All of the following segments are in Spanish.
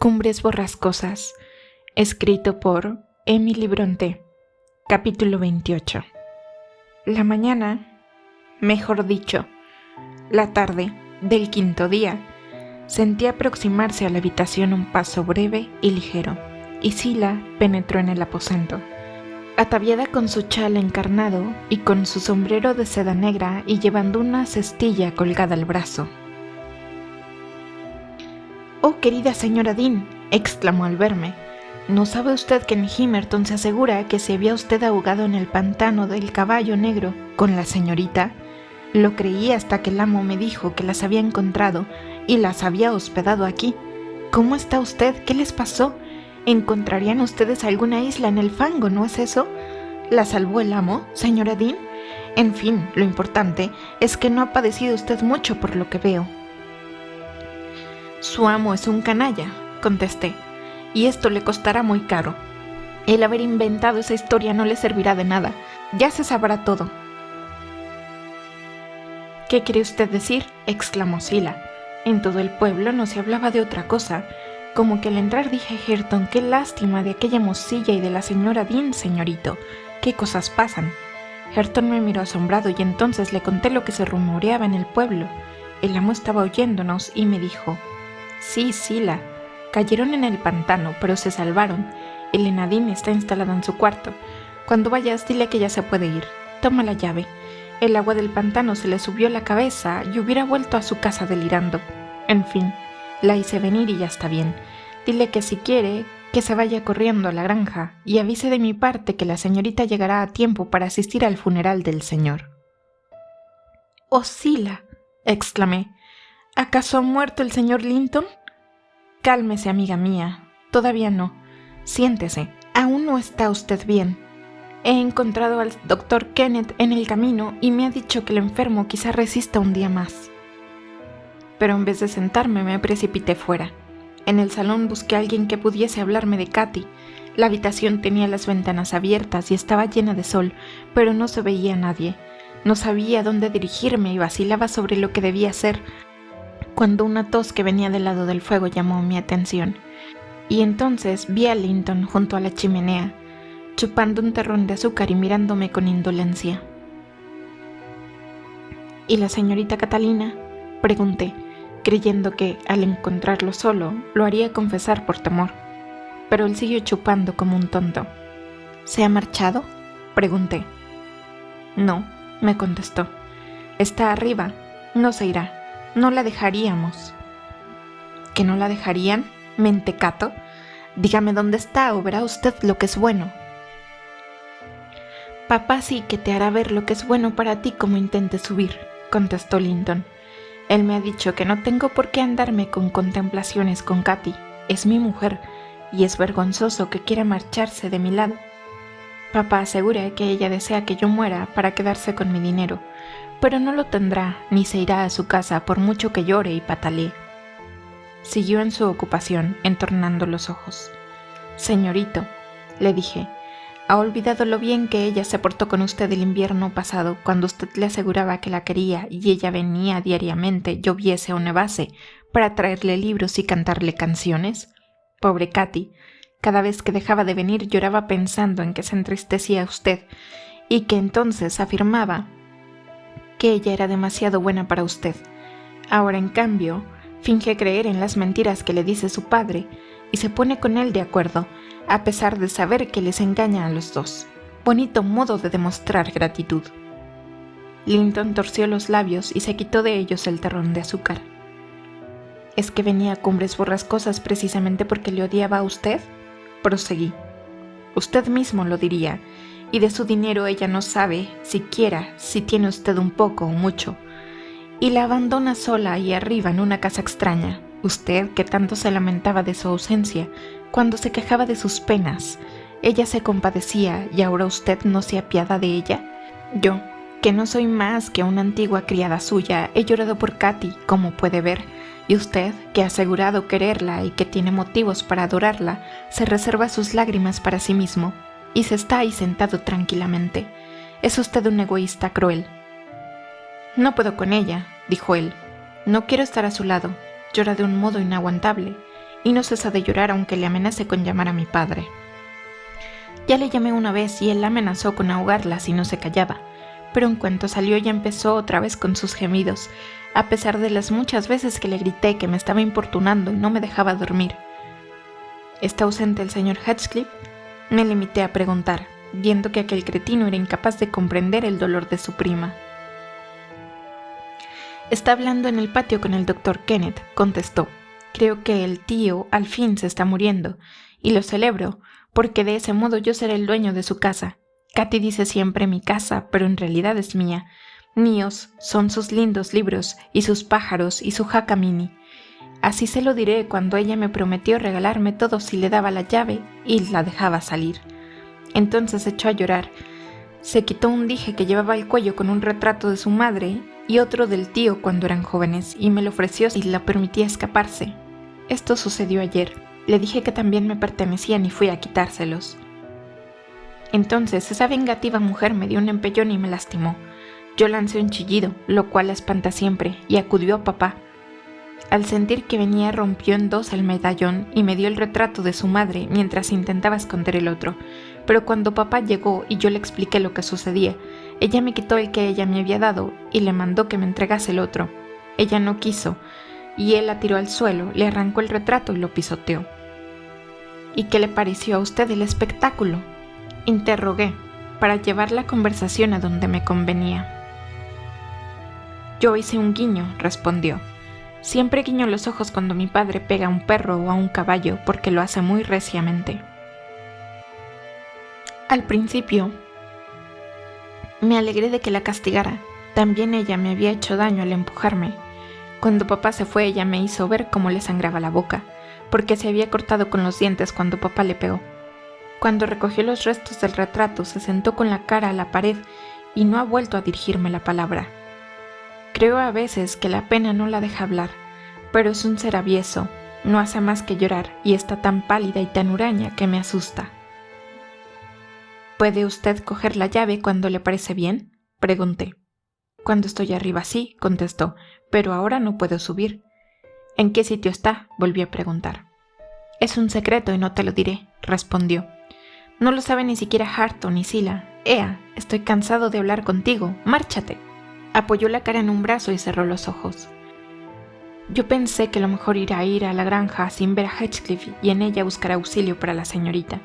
Cumbres borrascosas, escrito por Emily Brontë. Capítulo 28. La mañana, mejor dicho, la tarde del quinto día, sentí aproximarse a la habitación un paso breve y ligero, y Sila penetró en el aposento. Ataviada con su chal encarnado y con su sombrero de seda negra y llevando una cestilla colgada al brazo. «Oh, querida señora Dean», exclamó al verme, «¿no sabe usted que en Gimmerton se asegura que se había usted ahogado en el pantano del Caballo Negro con la señorita? Lo creí hasta que el amo me dijo que las había encontrado y las había hospedado aquí. ¿Cómo está usted? ¿Qué les pasó? ¿Encontrarían ustedes alguna isla en el fango, no es eso? ¿La salvó el amo, señora Dean? En fin, lo importante es que no ha padecido usted mucho por lo que veo». «Su amo es un canalla», contesté, «y esto le costará muy caro. El haber inventado esa historia no le servirá de nada. Ya se sabrá todo». «¿Qué quiere usted decir?», exclamó Sila. «En todo el pueblo no se hablaba de otra cosa. Como que al entrar dije a Hareton, qué lástima de aquella mocilla y de la señora Dean, señorito. ¿Qué cosas pasan?». Hareton me miró asombrado y entonces le conté lo que se rumoreaba en el pueblo. El amo estaba oyéndonos y me dijo: «Sí, Sila, cayeron en el pantano, pero se salvaron. Elena Dean está instalada en su cuarto. Cuando vayas, dile que ya se puede ir. Toma la llave». El agua del pantano se le subió a la cabeza y hubiera vuelto a su casa delirando. En fin, la hice venir y ya está bien. Dile que si quiere, que se vaya corriendo a la granja y avise de mi parte que la señorita llegará a tiempo para asistir al funeral del señor». «Oh, Sila», exclamé, «¿acaso ha muerto el señor Linton?». «Cálmese, amiga mía, todavía no. Siéntese, aún no está usted bien. He encontrado al doctor Kenneth en el camino y me ha dicho que el enfermo quizá resista un día más». Pero en vez de sentarme me precipité fuera. En el salón busqué a alguien que pudiese hablarme de Katy. La habitación tenía las ventanas abiertas y estaba llena de sol, pero no se veía a nadie. No sabía dónde dirigirme y vacilaba sobre lo que debía hacer, cuando una tos que venía del lado del fuego llamó mi atención. Y entonces vi a Linton junto a la chimenea, chupando un terrón de azúcar y mirándome con indolencia. «¿Y la señorita Catalina?», pregunté, creyendo que, al encontrarlo solo, lo haría confesar por temor. Pero él siguió chupando como un tonto. «¿Se ha marchado?», pregunté. «No», me contestó. «Está arriba. No se irá. No la dejaríamos». «¿Que no la dejarían? Mentecato. Dígame dónde está o verá usted lo que es bueno». «Papá sí que te hará ver lo que es bueno para ti como intentes subir», contestó Linton. «Él me ha dicho que no tengo por qué andarme con contemplaciones con Katy. Es mi mujer y es vergonzoso que quiera marcharse de mi lado. Papá asegura que ella desea que yo muera para quedarse con mi dinero, pero no lo tendrá ni se irá a su casa por mucho que llore y patalee». Siguió en su ocupación, entornando los ojos. «Señorito», le dije, «¿ha olvidado lo bien que ella se portó con usted el invierno pasado, cuando usted le aseguraba que la quería y ella venía diariamente, lloviese o nevase, para traerle libros y cantarle canciones? Pobre Katy, cada vez que dejaba de venir lloraba pensando en que se entristecía usted y que entonces afirmaba que ella era demasiado buena para usted. Ahora, en cambio, finge creer en las mentiras que le dice su padre y se pone con él de acuerdo, a pesar de saber que les engaña a los dos. Bonito modo de demostrar gratitud». Linton torció los labios y se quitó de ellos el terrón de azúcar. «¿Es que venía a Cumbres Borrascosas precisamente porque le odiaba a usted?», proseguí. «Usted mismo lo diría, y de su dinero ella no sabe siquiera si tiene usted un poco o mucho, y la abandona sola y arriba en una casa extraña. Usted, que tanto se lamentaba de su ausencia, cuando se quejaba de sus penas, ella se compadecía y ahora usted no se apiada de ella. Yo, que no soy más que una antigua criada suya, he llorado por Katy, como puede ver, y usted, que ha asegurado quererla y que tiene motivos para adorarla, se reserva sus lágrimas para sí mismo y se está ahí sentado tranquilamente. Es usted un egoísta cruel». «No puedo con ella», dijo él. «No quiero estar a su lado. Llora de un modo inaguantable y no cesa de llorar aunque le amenace con llamar a mi padre. Ya le llamé una vez y él la amenazó con ahogarla si no se callaba, pero en cuanto salió ya empezó otra vez con sus gemidos, a pesar de las muchas veces que le grité que me estaba importunando y no me dejaba dormir. ¿Está ausente el señor Heathcliff?, me limité a preguntar, viendo que aquel cretino era incapaz de comprender el dolor de su prima. Está hablando en el patio con el doctor Kenneth, contestó. Creo que el tío al fin se está muriendo, y lo celebro, porque de ese modo yo seré el dueño de su casa. Katy dice siempre mi casa, pero en realidad es mía. Míos son sus lindos libros, y sus pájaros, y su jaca Minnie. Así se lo diré cuando ella me prometió regalarme todo si le daba la llave y la dejaba salir. Entonces echó a llorar. Se quitó un dije que llevaba al cuello con un retrato de su madre y otro del tío cuando eran jóvenes, y me lo ofreció si la permitía escaparse. Esto sucedió ayer. Le dije que también me pertenecían y fui a quitárselos. Entonces esa vengativa mujer me dio un empellón y me lastimó. Yo lancé un chillido, lo cual la espanta siempre, y acudió a papá. Al sentir que venía rompió en dos el medallón y me dio el retrato de su madre mientras intentaba esconder el otro. Pero cuando papá llegó y yo le expliqué lo que sucedía, ella me quitó el que ella me había dado y le mandó que me entregase el otro. Ella no quiso, y él la tiró al suelo, le arrancó el retrato y lo pisoteó. ¿Y qué le pareció a usted el espectáculo?, interrogué, para llevar la conversación a donde me convenía. Yo hice un guiño, respondió. Siempre guiño los ojos cuando mi padre pega a un perro o a un caballo porque lo hace muy reciamente. Al principio, me alegré de que la castigara. También ella me había hecho daño al empujarme. Cuando papá se fue, ella me hizo ver cómo le sangraba la boca, porque se había cortado con los dientes cuando papá le pegó. Cuando recogió los restos del retrato, se sentó con la cara a la pared y no ha vuelto a dirigirme la palabra. Creo a veces que la pena no la deja hablar, pero es un ser avieso, no hace más que llorar y está tan pálida y tan huraña que me asusta. ¿Puede usted coger la llave cuando le parece bien?, pregunté. Cuando estoy arriba sí, contestó, pero ahora no puedo subir. ¿En qué sitio está?, volví a preguntar. Es un secreto y no te lo diré, respondió. No lo sabe ni siquiera Hareton ni Zillah. Ea, estoy cansado de hablar contigo, márchate. Apoyó la cara en un brazo y cerró los ojos. Yo pensé que lo mejor era ir a la granja sin ver a Heathcliff y en ella buscar auxilio para la señorita.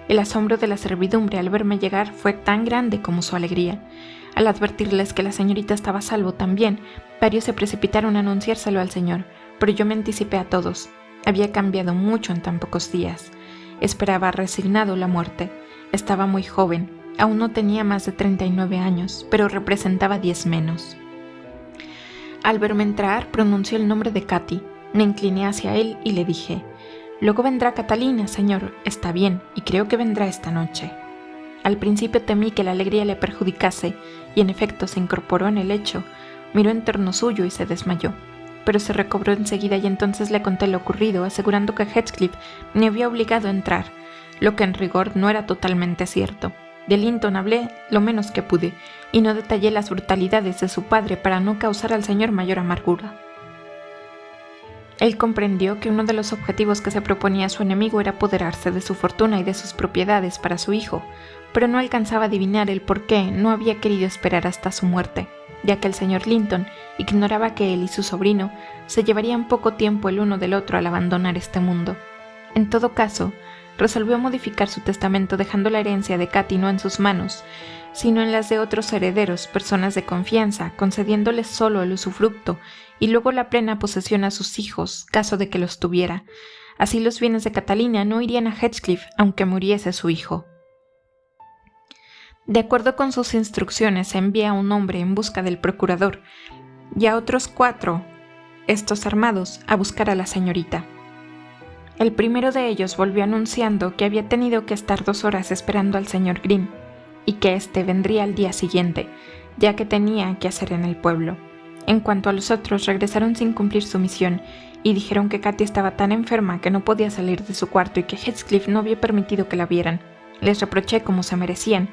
El asombro de la servidumbre al verme llegar fue tan grande como su alegría. Al advertirles que la señorita estaba a salvo también, varios se precipitaron a anunciárselo al señor, pero yo me anticipé a todos. Había cambiado mucho en tan pocos días. Esperaba resignado la muerte. Estaba muy joven. Aún no tenía más de 39 años, pero representaba 10 menos. Al verme entrar, pronunció el nombre de Katy. Me incliné hacia él y le dije: «Luego vendrá Catalina, señor. Está bien, y creo que vendrá esta noche». Al principio temí que la alegría le perjudicase, y en efecto se incorporó en el lecho, miró en torno suyo y se desmayó. Pero se recobró enseguida y entonces le conté lo ocurrido, asegurando que Heathcliff me había obligado a entrar, lo que en rigor no era totalmente cierto. De Linton hablé lo menos que pude, y no detallé las brutalidades de su padre para no causar al señor mayor amargura. Él comprendió que uno de los objetivos que se proponía su enemigo era apoderarse de su fortuna y de sus propiedades para su hijo, pero no alcanzaba a adivinar el por qué no había querido esperar hasta su muerte, ya que el señor Linton ignoraba que él y su sobrino se llevarían poco tiempo el uno del otro al abandonar este mundo. En todo caso, resolvió modificar su testamento dejando la herencia de Katy no en sus manos, sino en las de otros herederos, personas de confianza, concediéndoles solo el usufructo y luego la plena posesión a sus hijos, caso de que los tuviera. Así los bienes de Catalina no irían a Heathcliff aunque muriese su hijo. De acuerdo con sus instrucciones, envía a un hombre en busca del procurador y a otros 4, estos armados, a buscar a la señorita. El primero de ellos volvió anunciando que había tenido que estar 2 horas esperando al señor Green y que éste vendría al día siguiente, ya que tenía que hacer en el pueblo. En cuanto a los otros, regresaron sin cumplir su misión y dijeron que Katy estaba tan enferma que no podía salir de su cuarto y que Heathcliff no había permitido que la vieran. Les reproché como se merecían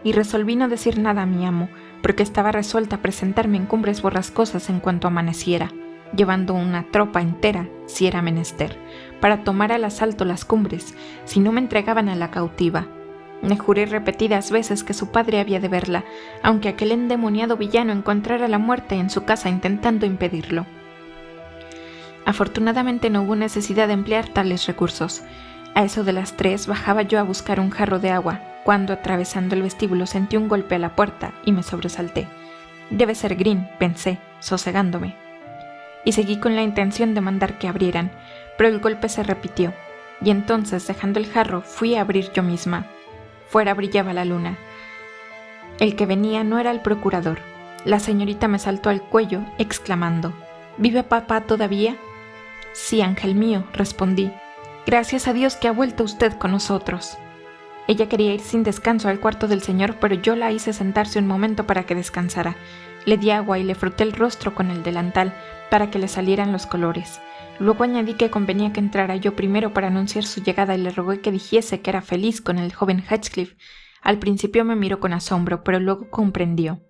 y resolví no decir nada a mi amo, porque estaba resuelta a presentarme en Cumbres Borrascosas en cuanto amaneciera, llevando una tropa entera si era menester, para tomar al asalto las cumbres, si no me entregaban a la cautiva. Me juré repetidas veces que su padre había de verla, aunque aquel endemoniado villano encontrara la muerte en su casa intentando impedirlo. Afortunadamente no hubo necesidad de emplear tales recursos. A eso de las 3 bajaba yo a buscar un jarro de agua, cuando atravesando el vestíbulo sentí un golpe a la puerta y me sobresalté. Debe ser Green, pensé, sosegándome. Y seguí con la intención de mandar que abrieran, pero el golpe se repitió, y entonces, dejando el jarro, fui a abrir yo misma. Fuera brillaba la luna. El que venía no era el procurador. La señorita me saltó al cuello, exclamando: ¿Vive papá todavía? Sí, ángel mío, respondí. Gracias a Dios que ha vuelto usted con nosotros. Ella quería ir sin descanso al cuarto del señor, pero yo la hice sentarse un momento para que descansara. Le di agua y le froté el rostro con el delantal para que le salieran los colores. Luego añadí que convenía que entrara yo primero para anunciar su llegada y le rogué que dijese que era feliz con el joven Heathcliff. Al principio me miró con asombro, pero luego comprendió.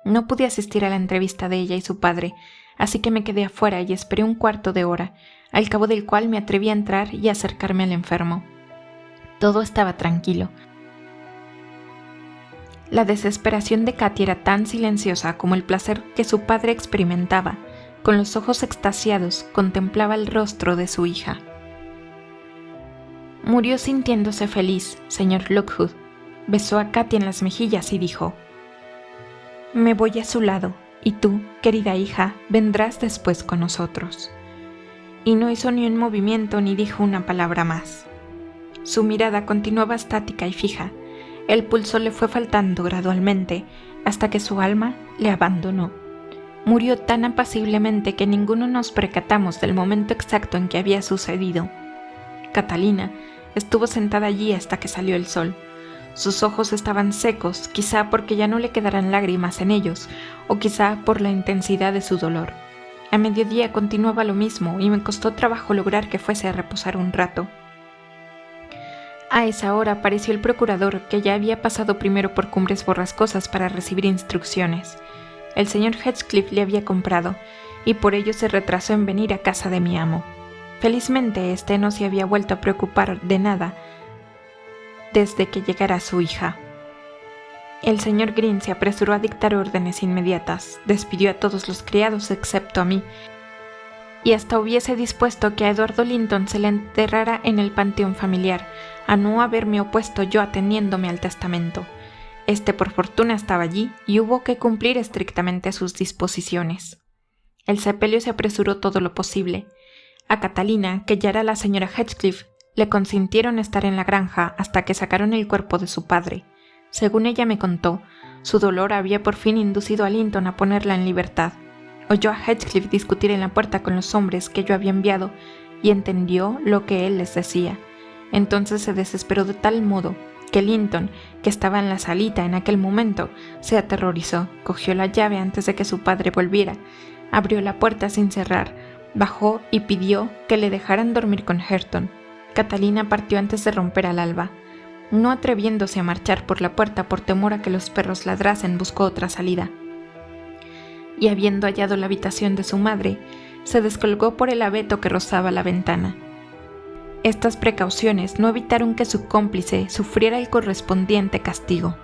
No pude asistir a la entrevista de ella y su padre, así que me quedé afuera y esperé un cuarto de hora, al cabo del cual me atreví a entrar y acercarme al enfermo. Todo estaba tranquilo. La desesperación de Katy era tan silenciosa como el placer que su padre experimentaba. Con los ojos extasiados contemplaba el rostro de su hija. Murió sintiéndose feliz, señor Lockwood. Besó a Katy en las mejillas y dijo: «Me voy a su lado, y tú, querida hija, vendrás después con nosotros». Y no hizo ni un movimiento ni dijo una palabra más. Su mirada continuaba estática y fija. El pulso le fue faltando gradualmente hasta que su alma le abandonó. Murió tan apaciblemente que ninguno nos percatamos del momento exacto en que había sucedido. Catalina estuvo sentada allí hasta que salió el sol. Sus ojos estaban secos, quizá porque ya no le quedaran lágrimas en ellos, o quizá por la intensidad de su dolor. A mediodía continuaba lo mismo y me costó trabajo lograr que fuese a reposar un rato. A esa hora apareció el procurador, que ya había pasado primero por Cumbres Borrascosas para recibir instrucciones. El señor Heathcliff le había comprado, y por ello se retrasó en venir a casa de mi amo. Felizmente éste no se había vuelto a preocupar de nada desde que llegara su hija. El señor Green se apresuró a dictar órdenes inmediatas, despidió a todos los criados excepto a mí, y hasta hubiese dispuesto que a Eduardo Linton se le enterrara en el panteón familiar, a no haberme opuesto yo ateniéndome al testamento. Este por fortuna estaba allí y hubo que cumplir estrictamente sus disposiciones. El sepelio se apresuró todo lo posible. A Catalina, que ya era la señora Heathcliff, le consintieron estar en la granja hasta que sacaron el cuerpo de su padre. Según ella me contó, su dolor había por fin inducido a Linton a ponerla en libertad. Oyó a Heathcliff discutir en la puerta con los hombres que yo había enviado y entendió lo que él les decía. Entonces se desesperó de tal modo que Linton, que estaba en la salita en aquel momento, se aterrorizó, cogió la llave antes de que su padre volviera, abrió la puerta sin cerrar, bajó y pidió que le dejaran dormir con Hareton. Catalina partió antes de romper al alba. No atreviéndose a marchar por la puerta por temor a que los perros ladrasen, buscó otra salida. Y habiendo hallado la habitación de su madre, se descolgó por el abeto que rozaba la ventana. Estas precauciones no evitaron que su cómplice sufriera el correspondiente castigo.